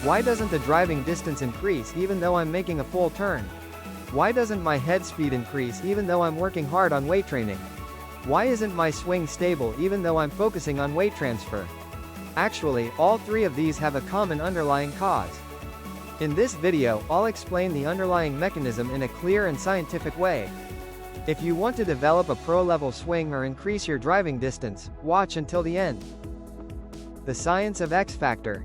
Why doesn't the driving distance increase even though I'm making a full turn? Why doesn't my head speed increase even though I'm working hard on weight training? Why isn't my swing stable even though I'm focusing on weight transfer? Actually, all three of these have a common underlying cause. In this video, I'll explain the underlying mechanism in a clear and scientific way. If you want to develop a pro-level swing or increase your driving distance, watch until the end. The science of X factor.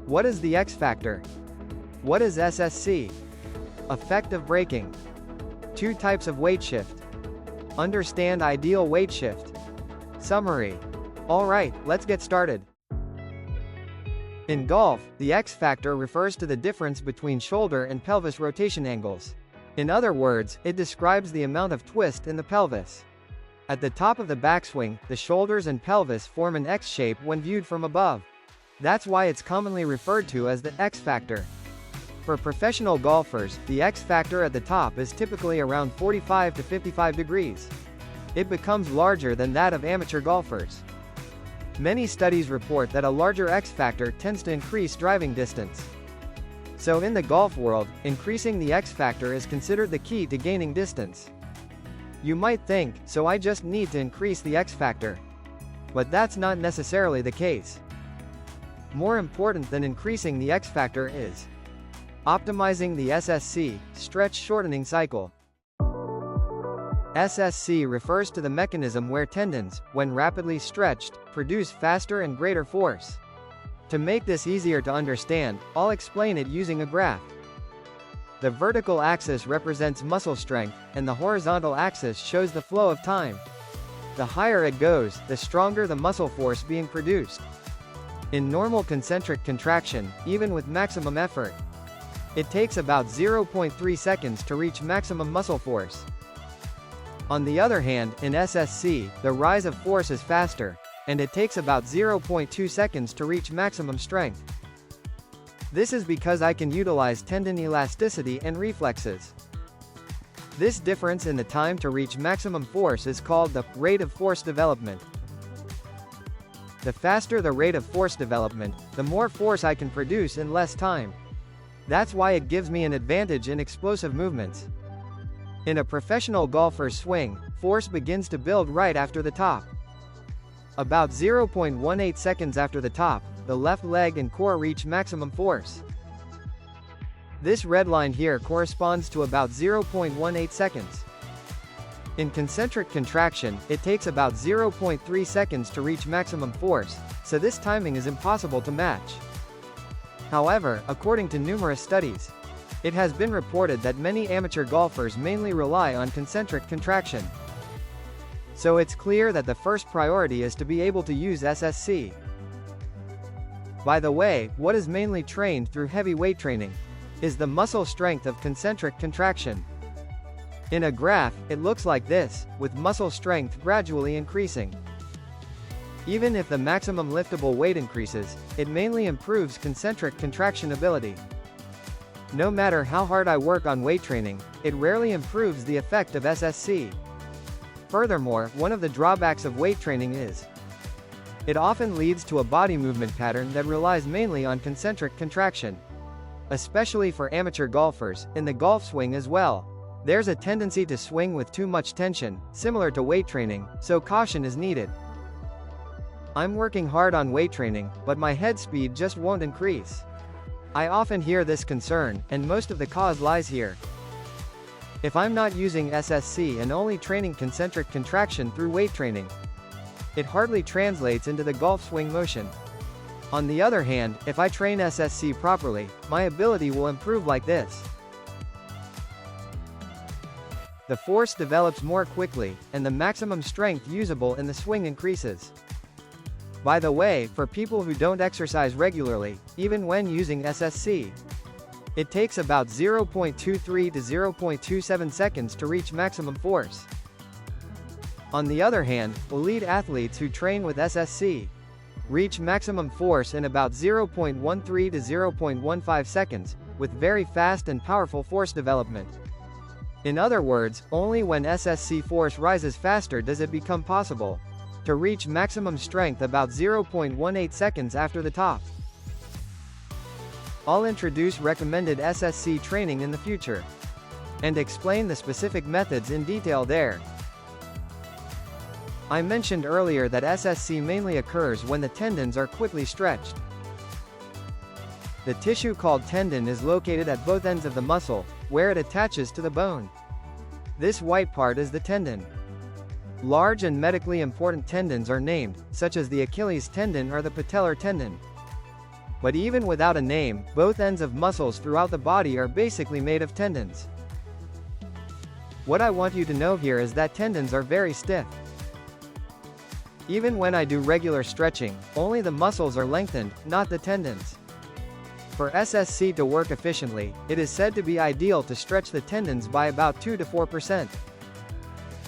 What is the X factor? What is SSC? Effect of braking. 2 types of weight shift. Understand ideal weight shift. Summary. Alright, let's get started. In golf, the X factor refers to the difference between shoulder and pelvis rotation angles. In other words, it describes the amount of twist in the pelvis. At the top of the backswing, the shoulders and pelvis form an X shape when viewed from above. That's why it's commonly referred to as the X factor. For professional golfers, the X factor at the top is typically around 45 to 55 degrees. It becomes larger than that of amateur golfers. Many studies report that a larger X factor tends to increase driving distance. So in the golf world, increasing the X factor is considered the key to gaining distance. You might think, so I just need to increase the X factor. But that's not necessarily the case. More important than increasing the X factor is optimizing the SSC, Stretch-Shortening Cycle. SSC refers to the mechanism where tendons, when rapidly stretched, produce faster and greater force. To make this easier to understand, I'll explain it using a graph. The vertical axis represents muscle strength, and the horizontal axis shows the flow of time. The higher it goes, the stronger the muscle force being produced. In normal concentric contraction, even with maximum effort, it takes about 0.3 seconds to reach maximum muscle force. On the other hand, in SSC, the rise of force is faster, and it takes about 0.2 seconds to reach maximum strength. This is because I can utilize tendon elasticity and reflexes. This difference in the time to reach maximum force is called the rate of force development. The faster the rate of force development, the more force I can produce in less time. That's why it gives me an advantage in explosive movements. In a professional golfer's swing, force begins to build right after the top. About 0.18 seconds after the top, the left leg and core reach maximum force. This red line here corresponds to about 0.18 seconds. In concentric contraction, it takes about 0.3 seconds to reach maximum force, so this timing is impossible to match. However, according to numerous studies, it has been reported that many amateur golfers mainly rely on concentric contraction. So it's clear that the first priority is to be able to use SSC. By the way, what is mainly trained through heavy weight training is the muscle strength of concentric contraction. In a graph, it looks like this, with muscle strength gradually increasing. Even if the maximum liftable weight increases, it mainly improves concentric contraction ability. No matter how hard I work on weight training, it rarely improves the effect of SSC. Furthermore, one of the drawbacks of weight training is it often leads to a body movement pattern that relies mainly on concentric contraction. Especially for amateur golfers, in the golf swing as well, there's a tendency to swing with too much tension, similar to weight training, so caution is needed. I'm working hard on weight training, but my head speed just won't increase. I often hear this concern, and most of the cause lies here. If I'm not using SSC and only training concentric contraction through weight training, it hardly translates into the golf swing motion. On the other hand, if I train SSC properly, my ability will improve like this. The force develops more quickly, and the maximum strength usable in the swing increases. By the way, for people who don't exercise regularly, even when using SSC, it takes about 0.23 to 0.27 seconds to reach maximum force. On the other hand, elite athletes who train with SSC reach maximum force in about 0.13 to 0.15 seconds, with very fast and powerful force development. In other words, only when SSC force rises faster does it become possible to reach maximum strength about 0.18 seconds after the top. I'll introduce recommended SSC training in the future and explain the specific methods in detail there. I mentioned earlier that SSC mainly occurs when the tendons are quickly stretched. The tissue called tendon is located at both ends of the muscle, where it attaches to the bone. This white part is the tendon. Large and medically important tendons are named, such as the Achilles tendon or the patellar tendon. But even without a name, both ends of muscles throughout the body are basically made of tendons. What I want you to know here is that tendons are very stiff. Even when I do regular stretching, only the muscles are lengthened, not the tendons. For SSC to work efficiently, it is said to be ideal to stretch the tendons by about 2 to 4%.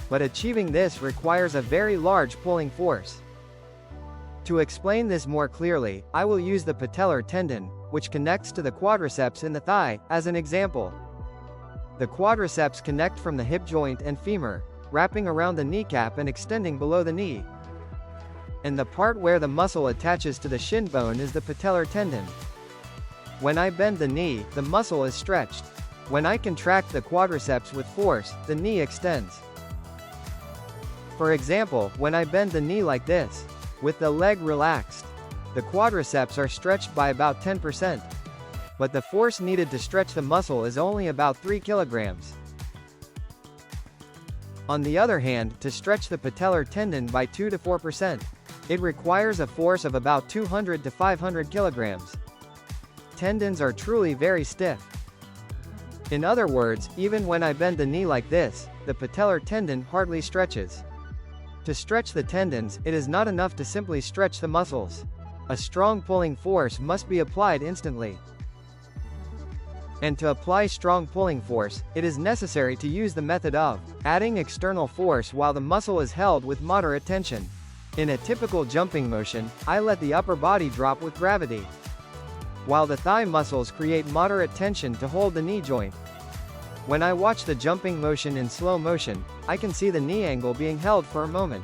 But achieving this requires a very large pulling force. To explain this more clearly, I will use the patellar tendon, which connects to the quadriceps in the thigh, as an example. The quadriceps connect from the hip joint and femur, wrapping around the kneecap and extending below the knee. And the part where the muscle attaches to the shin bone is the patellar tendon. When I bend the knee, the muscle is stretched. When I contract the quadriceps with force, the knee extends. For example, when I bend the knee like this, with the leg relaxed, the quadriceps are stretched by about 10%. But the force needed to stretch the muscle is only about 3 kilograms. On the other hand, to stretch the patellar tendon by 2 to 4%, it requires a force of about 200 to 500 kilograms. Tendons are truly very stiff. In other words, even when I bend the knee like this, the patellar tendon hardly stretches. To stretch the tendons, it is not enough to simply stretch the muscles. A strong pulling force must be applied instantly. And to apply strong pulling force, it is necessary to use the method of adding external force while the muscle is held with moderate tension. In a typical jumping motion, I let the upper body drop with gravity, while the thigh muscles create moderate tension to hold the knee joint. When I watch the jumping motion in slow motion, I can see the knee angle being held for a moment.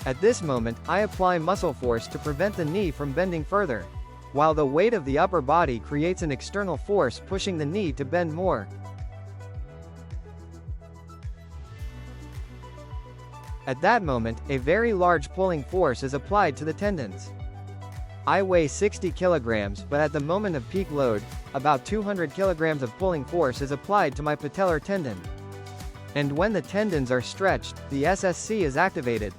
At this moment, I apply muscle force to prevent the knee from bending further, while the weight of the upper body creates an external force pushing the knee to bend more. At that moment, a very large pulling force is applied to the tendons. I weigh 60 kilograms, but at the moment of peak load, about 200 kilograms of pulling force is applied to my patellar tendon. And when the tendons are stretched, the SSC is activated,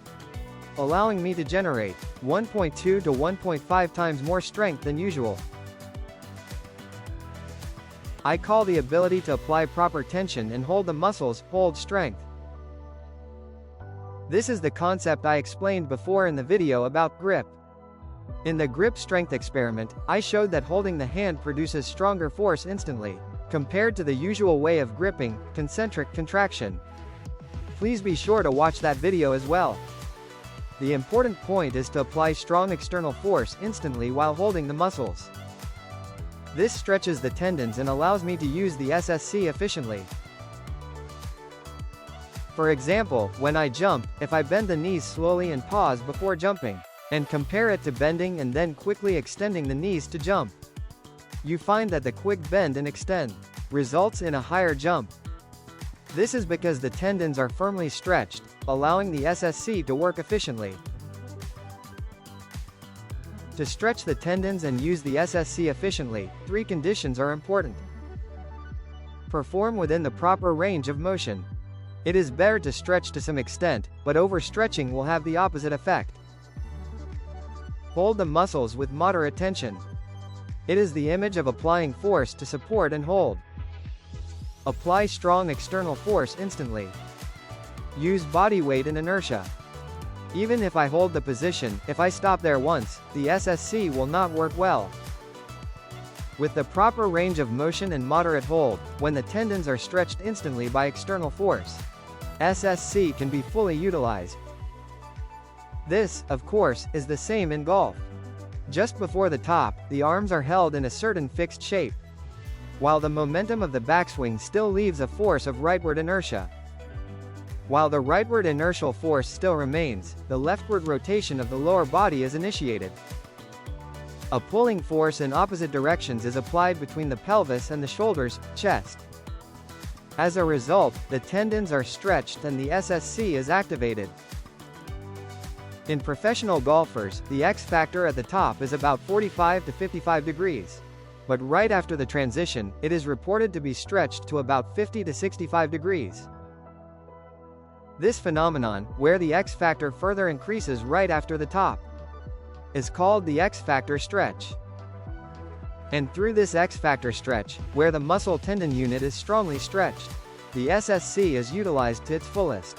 allowing me to generate 1.2 to 1.5 times more strength than usual. I call the ability to apply proper tension and hold the muscles hold strength. This is the concept I explained before in the video about grip. In the grip strength experiment, I showed that holding the hand produces stronger force instantly, compared to the usual way of gripping, concentric contraction. Please be sure to watch that video as well. The important point is to apply strong external force instantly while holding the muscles. This stretches the tendons and allows me to use the SSC efficiently. For example, when I jump, if I bend the knees slowly and pause before jumping, and compare it to bending and then quickly extending the knees to jump, you find that the quick bend and extend results in a higher jump. This is because the tendons are firmly stretched, allowing the SSC to work efficiently. To stretch the tendons and use the SSC efficiently, 3 conditions are important. Perform within the proper range of motion. It is better to stretch to some extent, but overstretching will have the opposite effect. Hold the muscles with moderate tension. It is the image of applying force to support and hold. Apply strong external force instantly. Use body weight and inertia. Even if I hold the position, if I stop there once, the SSC will not work well. With the proper range of motion and moderate hold, when the tendons are stretched instantly by external force, SSC can be fully utilized. This, of course, is the same in golf. Just before the top, the arms are held in a certain fixed shape, while the momentum of the backswing still leaves a force of rightward inertia. While the rightward inertial force still remains, the leftward rotation of the lower body is initiated. A pulling force in opposite directions is applied between the pelvis and the shoulders, chest. As a result, the tendons are stretched and the SSC is activated. In professional golfers, the X factor at the top is about 45 to 55 degrees. But right after the transition, it is reported to be stretched to about 50 to 65 degrees. This phenomenon, where the X factor further increases right after the top, is called the X factor stretch. And through this X factor stretch, where the muscle tendon unit is strongly stretched, the SSC is utilized to its fullest.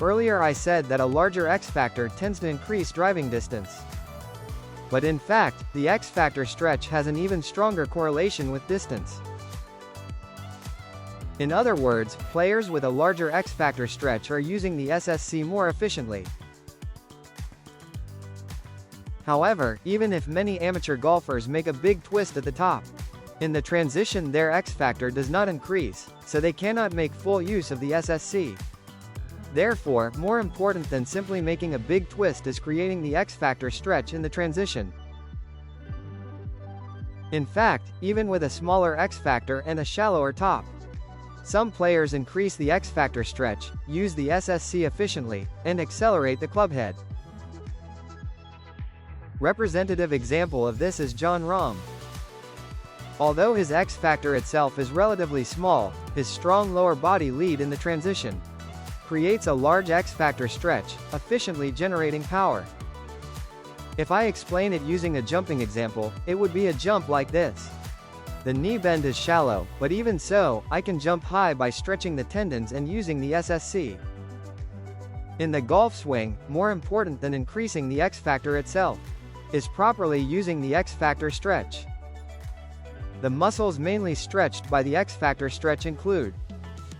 Earlier I said that a larger X factor tends to increase driving distance. But in fact, the X factor stretch has an even stronger correlation with distance. In other words, players with a larger X factor stretch are using the SSC more efficiently. However, even if many amateur golfers make a big twist at the top, in the transition their X factor does not increase, so they cannot make full use of the SSC. Therefore, more important than simply making a big twist is creating the X factor stretch in the transition. In fact, even with a smaller X factor and a shallower top, some players increase the X factor stretch, use the SSC efficiently, and accelerate the club head. Representative example of this is Jon Rahm. Although his X factor itself is relatively small, his strong lower body lead in the transition creates a large X factor stretch, efficiently generating power. If I explain it using a jumping example, it would be a jump like this. The knee bend is shallow, but even so, I can jump high by stretching the tendons and using the SSC. In the golf swing, more important than increasing the X factor itself is properly using the X factor stretch. The muscles mainly stretched by the X factor stretch include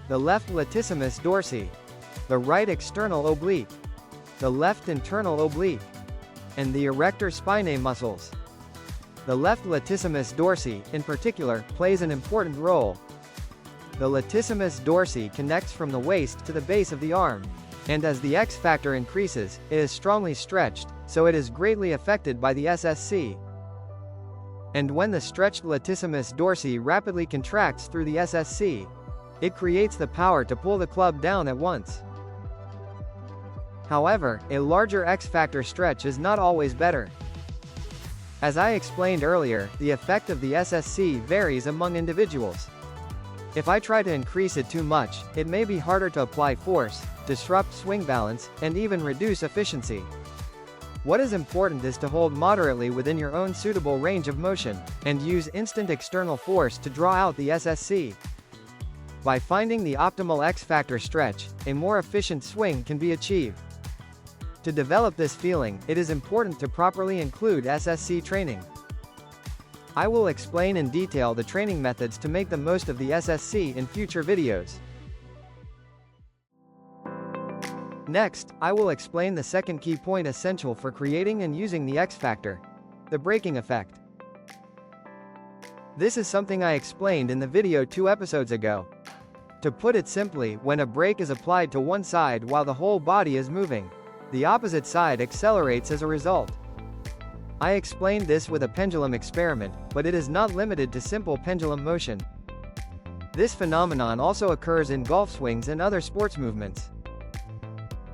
the left latissimus dorsi, the right external oblique, the left internal oblique, and the erector spinae muscles. The left latissimus dorsi, in particular, plays an important role. The latissimus dorsi connects from the waist to the base of the arm, and as the X factor increases, it is strongly stretched, so it is greatly affected by the SSC. And when the stretched latissimus dorsi rapidly contracts through the SSC, it creates the power to pull the club down at once. However, a larger X factor stretch is not always better. As I explained earlier, the effect of the SSC varies among individuals. If I try to increase it too much, it may be harder to apply force, disrupt swing balance, and even reduce efficiency. What is important is to hold moderately within your own suitable range of motion, and use instant external force to draw out the SSC. By finding the optimal X factor stretch, a more efficient swing can be achieved. To develop this feeling, it is important to properly include SSC training. I will explain in detail the training methods to make the most of the SSC in future videos. Next, I will explain the second key point essential for creating and using the X factor: the braking effect. This is something I explained in the video 2 episodes ago. To put it simply, when a brake is applied to one side while the whole body is moving, the opposite side accelerates as a result. I explained this with a pendulum experiment, but it is not limited to simple pendulum motion. This phenomenon also occurs in golf swings and other sports movements.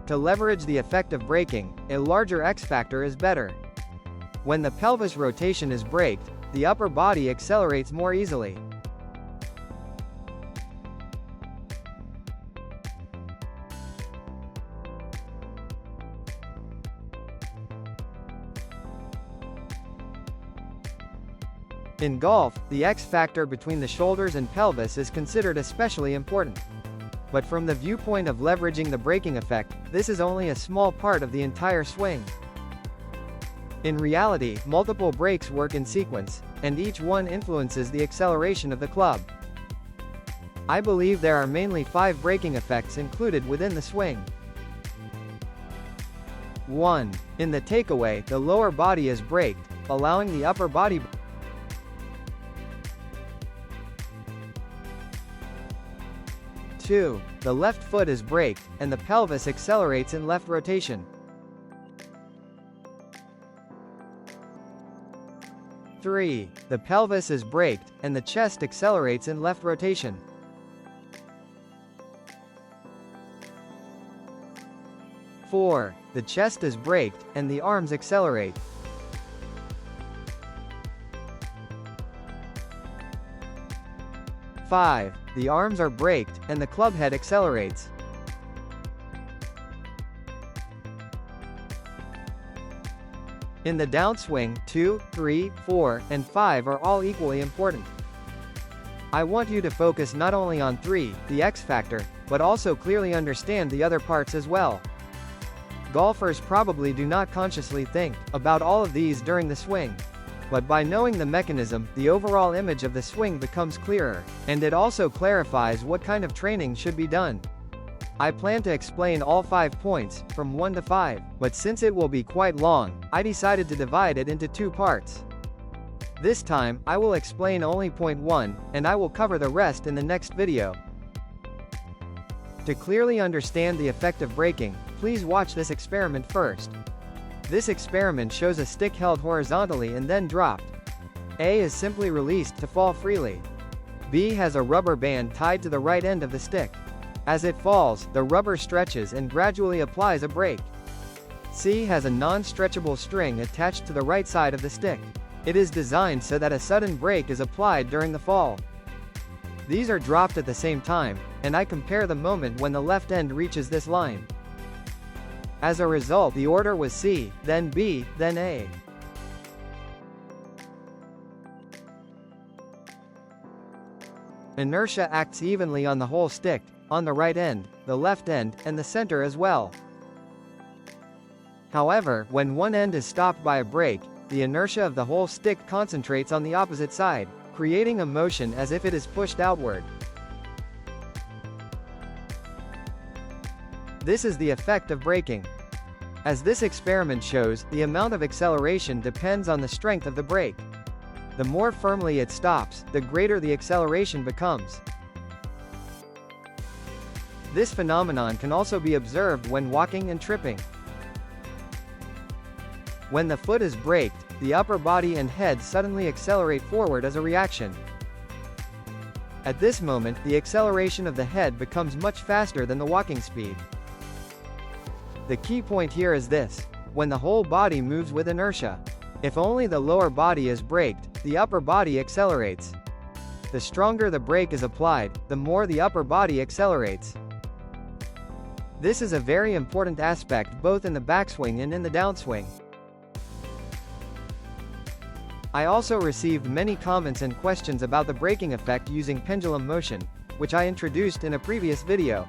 To leverage the effect of braking, a larger X factor is better. When the pelvis rotation is braked, the upper body accelerates more easily. In golf, the X factor between the shoulders and pelvis is considered especially important. But from the viewpoint of leveraging the braking effect, this is only a small part of the entire swing. In reality, multiple brakes work in sequence, and each one influences the acceleration of the club. I believe there are mainly 5 braking effects included within the swing. 1. In the takeaway, the lower body is braked, allowing the upper body. 2. The left foot is braked, and the pelvis accelerates in left rotation. 3. The pelvis is braked, and the chest accelerates in left rotation. 4. The chest is braked, and the arms accelerate. 5. The arms are braked, and the club head accelerates. In the downswing, 2, 3, 4, and 5 are all equally important. I want you to focus not only on 3, the X factor, but also clearly understand the other parts as well. Golfers probably do not consciously think about all of these during the swing. But by knowing the mechanism, the overall image of the swing becomes clearer, and it also clarifies what kind of training should be done. I plan to explain all 5 points, from 1 to 5, but since it will be quite long, I decided to divide it into 2 parts. This time, I will explain only point 1, and I will cover the rest in the next video. To clearly understand the effect of braking, please watch this experiment first. This experiment shows a stick held horizontally and then dropped. A is simply released to fall freely. B has a rubber band tied to the right end of the stick. As it falls, the rubber stretches and gradually applies a brake. C has a non-stretchable string attached to the right side of the stick. It is designed so that a sudden brake is applied during the fall. These are dropped at the same time, and I compare the moment when the left end reaches this line. As a result, the order was C, then B, then A. Inertia acts evenly on the whole stick, on the right end, the left end, and the center as well. However, when one end is stopped by a brake, the inertia of the whole stick concentrates on the opposite side, creating a motion as if it is pushed outward. This is the effect of braking. As this experiment shows, the amount of acceleration depends on the strength of the brake. The more firmly it stops, the greater the acceleration becomes. This phenomenon can also be observed when walking and tripping. When the foot is braked, the upper body and head suddenly accelerate forward as a reaction. At this moment, the acceleration of the head becomes much faster than the walking speed. The key point here is this: when the whole body moves with inertia. If only the lower body is braked, the upper body accelerates. The stronger the brake is applied, the more the upper body accelerates. This is a very important aspect both in the backswing and in the downswing. I also received many comments and questions about the braking effect using pendulum motion, which I introduced in a previous video.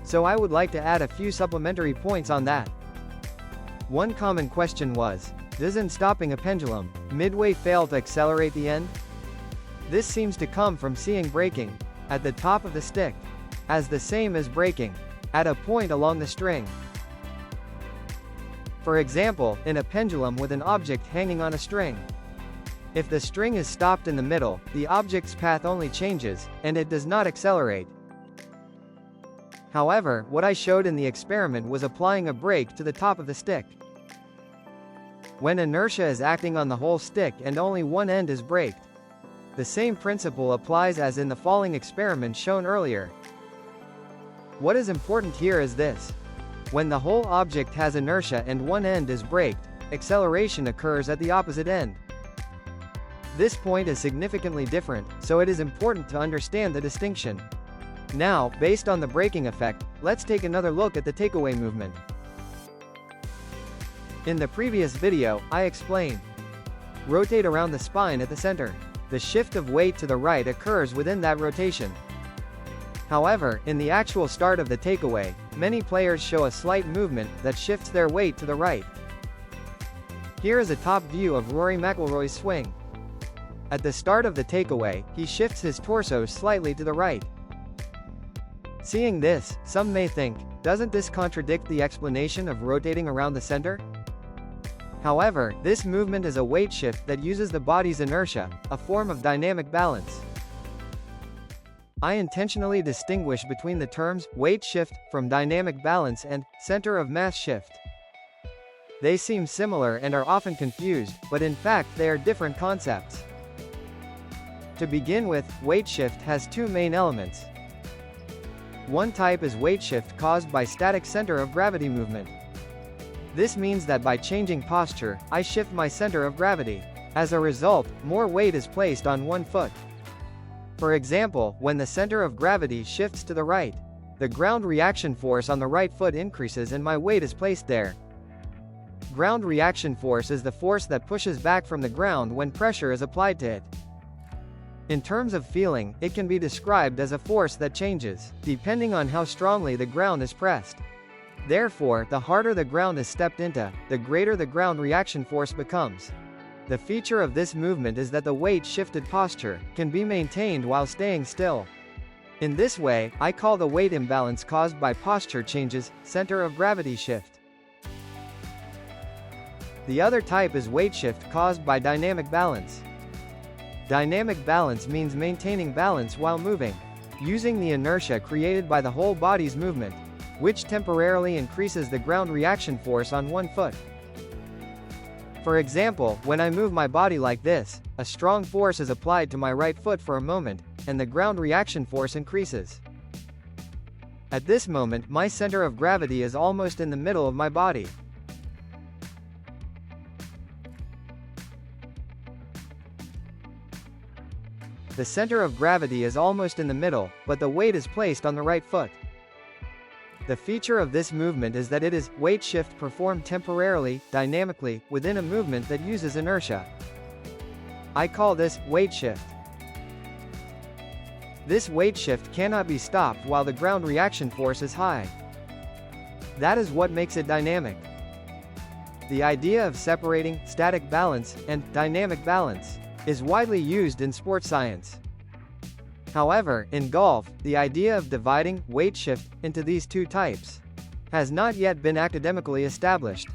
So I would like to add a few supplementary points on that. One common question was, doesn't stopping a pendulum midway fail to accelerate the end? This seems to come from seeing braking at the top of the stick as the same as braking at a point along the string. For example, in a pendulum with an object hanging on a string. If the string is stopped in the middle, the object's path only changes, and it does not accelerate. However, what I showed in the experiment was applying a brake to the top of the stick. When inertia is acting on the whole stick and only one end is braked. The same principle applies as in the falling experiment shown earlier. What is important here is this: when the whole object has inertia and one end is braked, acceleration occurs at the opposite end. This point is significantly different, so it is important to understand the distinction. Now, based on the braking effect, let's take another look at the takeaway movement. In the previous video, I explained: rotate around the spine at the center. The shift of weight to the right occurs within that rotation. However, in the actual start of the takeaway, many players show a slight movement that shifts their weight to the right. Here is a top view of Rory McIlroy's swing. At the start of the takeaway, he shifts his torso slightly to the right. Seeing this, some may think, doesn't this contradict the explanation of rotating around the center? However, this movement is a weight shift that uses the body's inertia, a form of dynamic balance. I intentionally distinguish between the terms weight shift from dynamic balance and center of mass shift. They seem similar and are often confused, but in fact they are different concepts. To begin with, weight shift has two main elements. One type is weight shift caused by static center of gravity movement. This means that by changing posture, I shift my center of gravity. As a result, more weight is placed on one foot. For example, when the center of gravity shifts to the right, the ground reaction force on the right foot increases and my weight is placed there. Ground reaction force is the force that pushes back from the ground when pressure is applied to it. In terms of feeling, it can be described as a force that changes, depending on how strongly the ground is pressed. Therefore, the harder the ground is stepped into, the greater the ground reaction force becomes. The feature of this movement is that the weight-shifted posture can be maintained while staying still. In this way, I call the weight imbalance caused by posture changes, center of gravity shift. The other type is weight shift caused by dynamic balance. Dynamic balance means maintaining balance while moving, using the inertia created by the whole body's movement, which temporarily increases the ground reaction force on one foot. For example, when I move my body like this, a strong force is applied to my right foot for a moment, and the ground reaction force increases. At this moment, my center of gravity is almost in the middle of my body. The center of gravity is almost in the middle, but the weight is placed on the right foot. The feature of this movement is that it is weight shift performed temporarily, dynamically, within a movement that uses inertia. I call this weight shift. This weight shift cannot be stopped while the ground reaction force is high. That is what makes it dynamic. The idea of separating static balance and dynamic balance is widely used in sports science. However, in golf, the idea of dividing weight shift into these two types has not yet been academically established.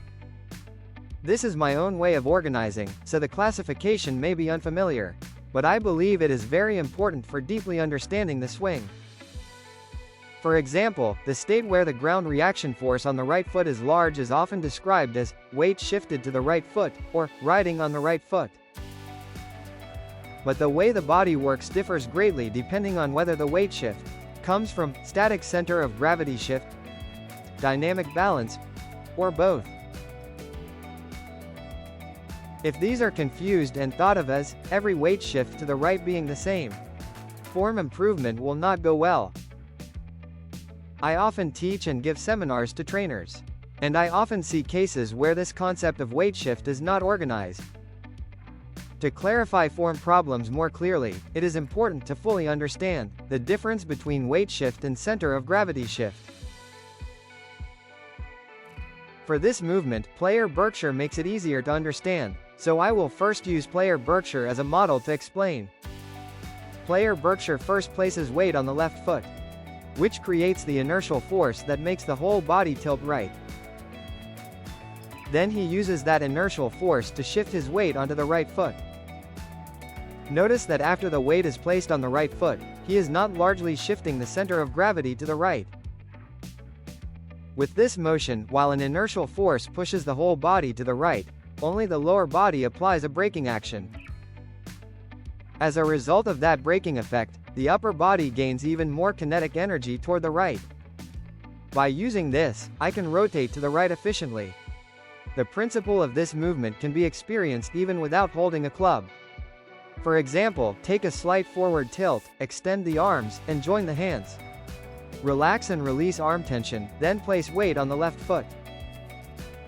This is my own way of organizing, so the classification may be unfamiliar, but I believe it is very important for deeply understanding the swing. For example, the state where the ground reaction force on the right foot is large is often described as weight shifted to the right foot, or riding on the right foot. But the way the body works differs greatly depending on whether the weight shift comes from static center of gravity shift, dynamic balance, or both. If these are confused and thought of as every weight shift to the right being the same, form improvement will not go well. I often teach and give seminars to trainers, and I often see cases where this concept of weight shift is not organized. To clarify form problems more clearly, it is important to fully understand the difference between weight shift and center of gravity shift. For this movement, player Berkshire makes it easier to understand, so I will first use player Berkshire as a model to explain. Player Berkshire first places weight on the left foot, which creates the inertial force that makes the whole body tilt right. Then he uses that inertial force to shift his weight onto the right foot. Notice that after the weight is placed on the right foot, he is not largely shifting the center of gravity to the right. With this motion, while an inertial force pushes the whole body to the right, only the lower body applies a braking action. As a result of that braking effect, the upper body gains even more kinetic energy toward the right. By using this, I can rotate to the right efficiently. The principle of this movement can be experienced even without holding a club. For example, take a slight forward tilt, extend the arms, and join the hands. Relax and release arm tension, then place weight on the left foot.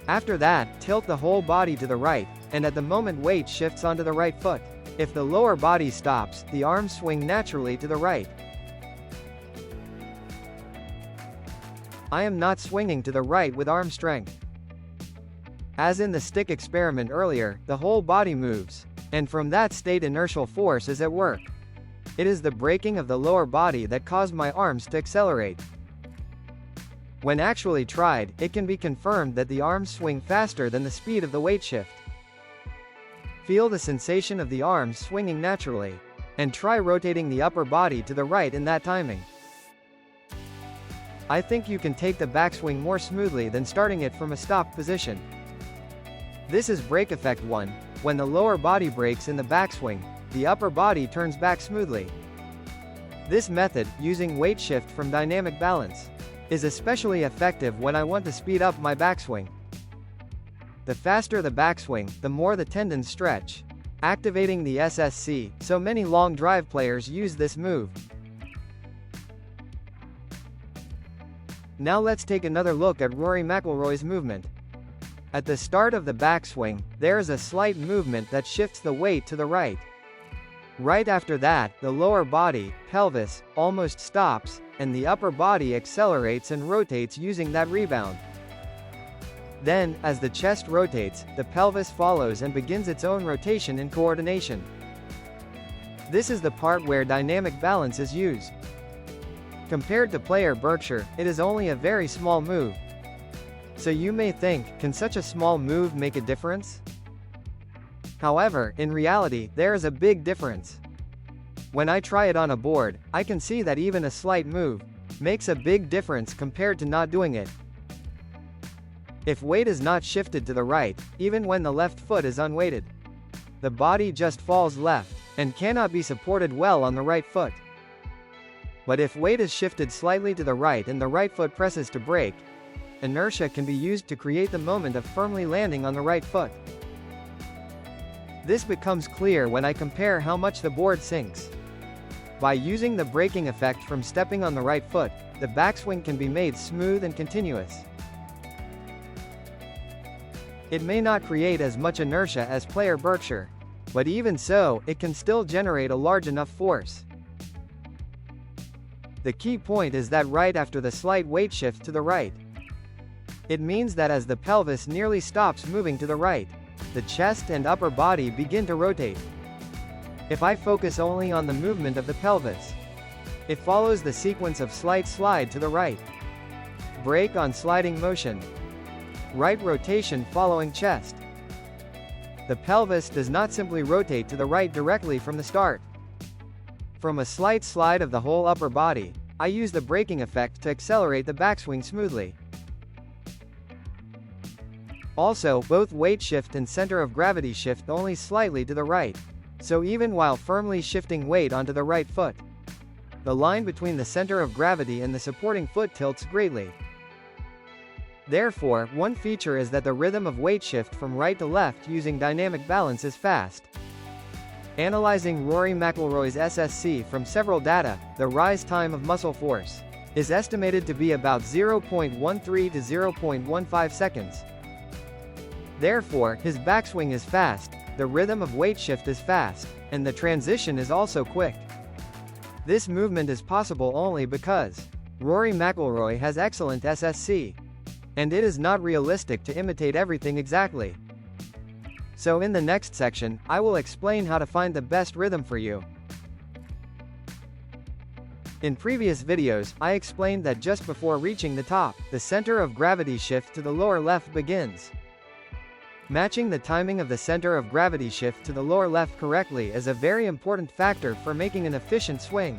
After that, tilt the whole body to the right, and at the moment weight shifts onto the right foot. If the lower body stops, the arms swing naturally to the right. I am not swinging to the right with arm strength. As in the stick experiment earlier, the whole body moves, and from that state inertial force is at work. It is the braking of the lower body that caused my arms to accelerate. When actually tried, it can be confirmed that the arms swing faster than the speed of the weight shift. Feel the sensation of the arms swinging naturally, and try rotating the upper body to the right in that timing. I think you can take the backswing more smoothly than starting it from a stopped position. This is brake effect 1. When the lower body brakes in the backswing, the upper body turns back smoothly. This method, using weight shift from dynamic balance, is especially effective when I want to speed up my backswing. The faster the backswing, the more the tendons stretch, activating the SSC, so many long drive players use this move. Now let's take another look at Rory McIlroy's movement. At the start of the backswing, there is a slight movement that shifts the weight to the right. Right after that, the lower body, pelvis, almost stops, and the upper body accelerates and rotates using that rebound. Then, as the chest rotates, the pelvis follows and begins its own rotation in coordination. This is the part where dynamic balance is used. Compared to player Berkshire, it is only a very small move. So you may think, can such a small move make a difference? However, in reality, there is a big difference. When I try it on a board, I can see that even a slight move makes a big difference compared to not doing it. If weight is not shifted to the right, even when the left foot is unweighted, the body just falls left, and cannot be supported well on the right foot. But if weight is shifted slightly to the right and the right foot presses to brake, inertia can be used to create the moment of firmly landing on the right foot. This becomes clear when I compare how much the board sinks. By using the braking effect from stepping on the right foot, the backswing can be made smooth and continuous. It may not create as much inertia as player Berkshire, but even so, it can still generate a large enough force. The key point is that right after the slight weight shift to the right, it means that as the pelvis nearly stops moving to the right, the chest and upper body begin to rotate. If I focus only on the movement of the pelvis, it follows the sequence of slight slide to the right, brake on sliding motion, right rotation following chest. The pelvis does not simply rotate to the right directly from the start. From a slight slide of the whole upper body, I use the braking effect to accelerate the backswing smoothly. Also, both weight shift and center of gravity shift only slightly to the right, so even while firmly shifting weight onto the right foot, the line between the center of gravity and the supporting foot tilts greatly. Therefore, one feature is that the rhythm of weight shift from right to left using dynamic balance is fast. Analyzing Rory McIlroy's SSC from several data, the rise time of muscle force is estimated to be about 0.13 to 0.15 seconds. Therefore, his backswing is fast, the rhythm of weight shift is fast, and the transition is also quick. This movement is possible only because Rory McIlroy has excellent SSC, and it is not realistic to imitate everything exactly. So in the next section, I will explain how to find the best rhythm for you. In previous videos, I explained that just before reaching the top, the center of gravity shift to the lower left begins. Matching the timing of the center of gravity shift to the lower left correctly is a very important factor for making an efficient swing.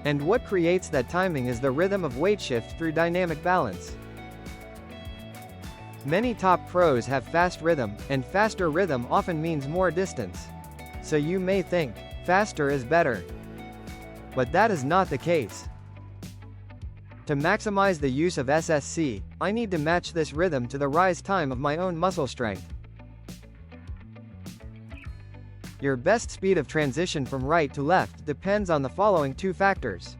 And what creates that timing is the rhythm of weight shift through dynamic balance. Many top pros have fast rhythm, and faster rhythm often means more distance. So you may think, faster is better. But that is not the case. To maximize the use of SSC, I need to match this rhythm to the rise time of my own muscle strength. Your best speed of transition from right to left depends on the following two factors: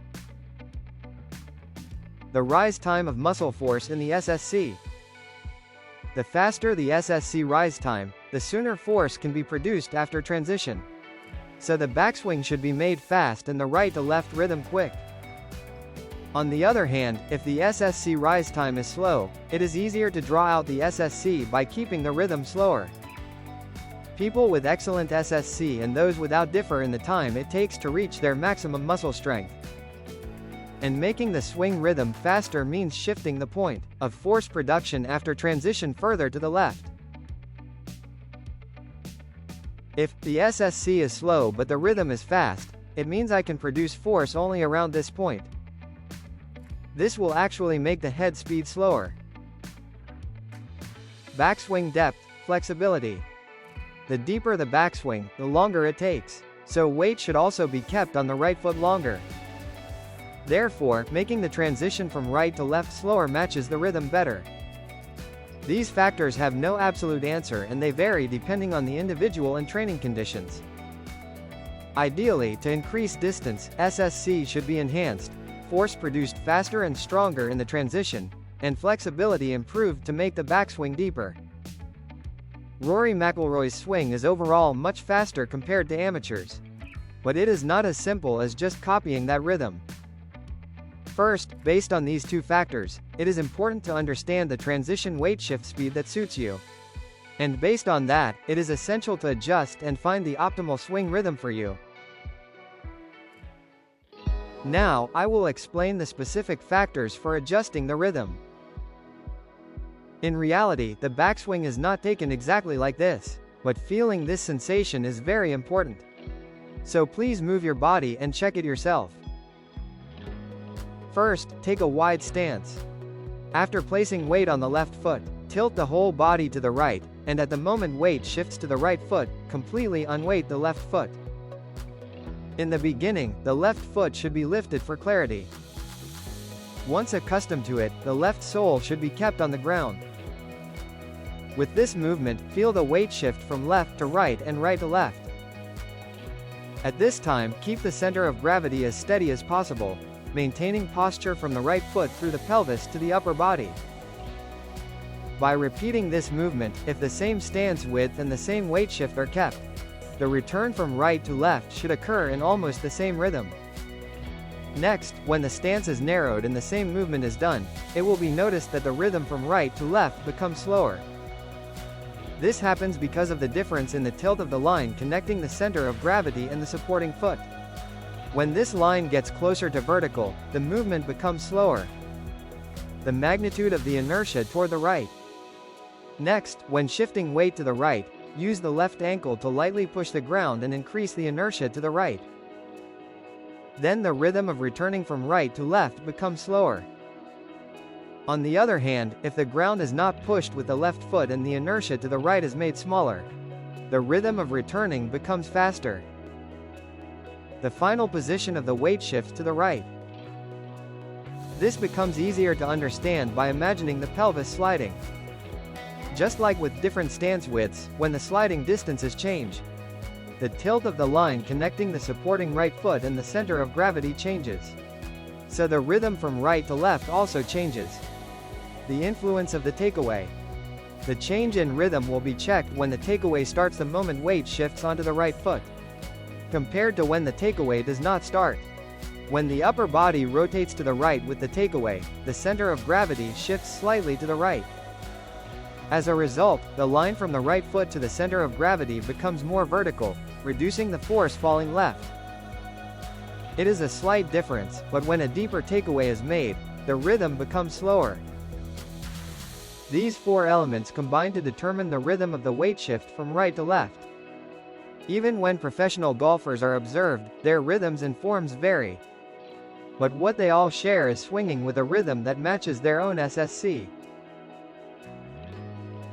the rise time of muscle force in the SSC. The faster the SSC rise time, the sooner force can be produced after transition. So the backswing should be made fast and the right to left rhythm quick. On the other hand, if the SSC rise time is slow, it is easier to draw out the SSC by keeping the rhythm slower. People with excellent SSC and those without differ in the time it takes to reach their maximum muscle strength. And making the swing rhythm faster means shifting the point of force production after transition further to the left. If the SSC is slow but the rhythm is fast, it means I can produce force only around this point. This will actually make the head speed slower. Backswing depth, flexibility. The deeper the backswing, the longer it takes. So weight should also be kept on the right foot longer. Therefore, making the transition from right to left slower matches the rhythm better. These factors have no absolute answer and they vary depending on the individual and training conditions. Ideally, to increase distance, SSC should be enhanced, force produced faster and stronger in the transition, and flexibility improved to make the backswing deeper. Rory McIlroy's swing is overall much faster compared to amateurs. But it is not as simple as just copying that rhythm. First, based on these two factors, it is important to understand the transition weight shift speed that suits you. And based on that, it is essential to adjust and find the optimal swing rhythm for you. Now, I will explain the specific factors for adjusting the rhythm. In reality, the backswing is not taken exactly like this, but feeling this sensation is very important. So please move your body and check it yourself. First, take a wide stance. After placing weight on the left foot, tilt the whole body to the right, and at the moment weight shifts to the right foot, completely unweight the left foot. In the beginning, the left foot should be lifted for clarity. Once accustomed to it, the left sole should be kept on the ground. With this movement, feel the weight shift from left to right and right to left. At this time, keep the center of gravity as steady as possible, maintaining posture from the right foot through the pelvis to the upper body. By repeating this movement, if the same stance width and the same weight shift are kept, the return from right to left should occur in almost the same rhythm. Next, when the stance is narrowed and the same movement is done, it will be noticed that the rhythm from right to left becomes slower. This happens because of the difference in the tilt of the line connecting the center of gravity and the supporting foot. When this line gets closer to vertical, the movement becomes slower. The magnitude of the inertia toward the right. Next, when shifting weight to the right, use the left ankle to lightly push the ground and increase the inertia to the right. Then the rhythm of returning from right to left becomes slower. On the other hand, if the ground is not pushed with the left foot and the inertia to the right is made smaller, the rhythm of returning becomes faster. The final position of the weight shifts to the right. This becomes easier to understand by imagining the pelvis sliding. Just like with different stance widths, when the sliding distances change, the tilt of the line connecting the supporting right foot and the center of gravity changes. So the rhythm from right to left also changes. The influence of the takeaway. The change in rhythm will be checked when the takeaway starts the moment weight shifts onto the right foot, compared to when the takeaway does not start. When the upper body rotates to the right with the takeaway, the center of gravity shifts slightly to the right. As a result, the line from the right foot to the center of gravity becomes more vertical, reducing the force falling left. It is a slight difference, but when a deeper takeaway is made, the rhythm becomes slower. These four elements combine to determine the rhythm of the weight shift from right to left. Even when professional golfers are observed, their rhythms and forms vary. But what they all share is swinging with a rhythm that matches their own SSC.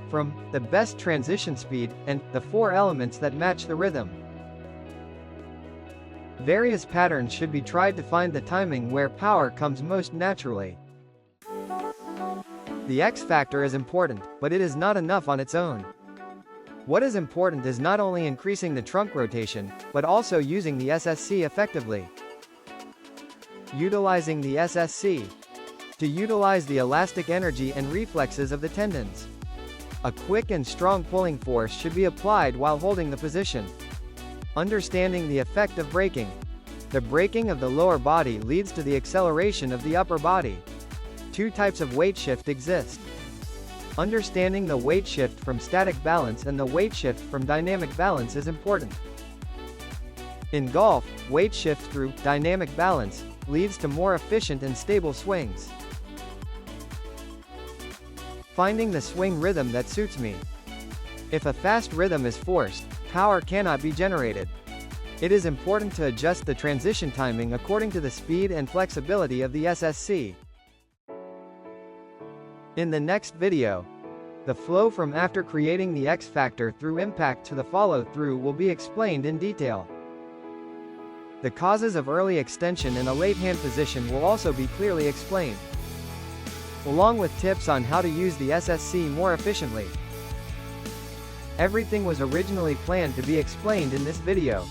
From the best transition speed and the four elements that match the rhythm. Various patterns should be tried to find the timing where power comes most naturally. The X factor is important, but it is not enough on its own. What is important is not only increasing the trunk rotation, but also using the SSC effectively. Utilizing the SSC. To utilize the elastic energy and reflexes of the tendons. A quick and strong pulling force should be applied while holding the position. Understanding the effect of braking. The braking of the lower body leads to the acceleration of the upper body. Two types of weight shift exist. Understanding the weight shift from static balance and the weight shift from dynamic balance is important. In golf, weight shift through dynamic balance leads to more efficient and stable swings. Finding the swing rhythm that suits me. If a fast rhythm is forced, power cannot be generated. It is important to adjust the transition timing according to the speed and flexibility of the SSC. In the next video, The flow from after creating the X factor through impact to the follow-through will be explained in detail. The causes of early extension in a late hand position will also be clearly explained, along with tips on how to use the SSC more efficiently. Everything was originally planned to be explained in this video,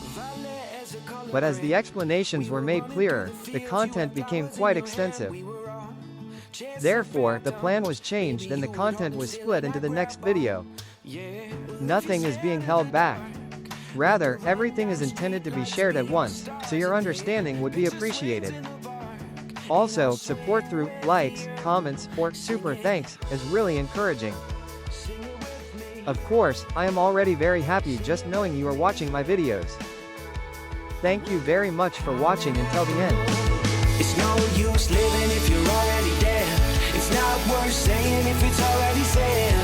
but as the explanations were made clearer, the content became quite extensive. Therefore, the plan was changed and the content was split into the next video. Nothing is being held back. Rather, everything is intended to be shared at once, so your understanding would be appreciated. Also, support through likes, comments, or super thanks is really encouraging. Of course, I am already very happy just knowing you are watching my videos. Thank you very much for watching until the end. It's no use living if you're already there. It's not worth saying if it's already said.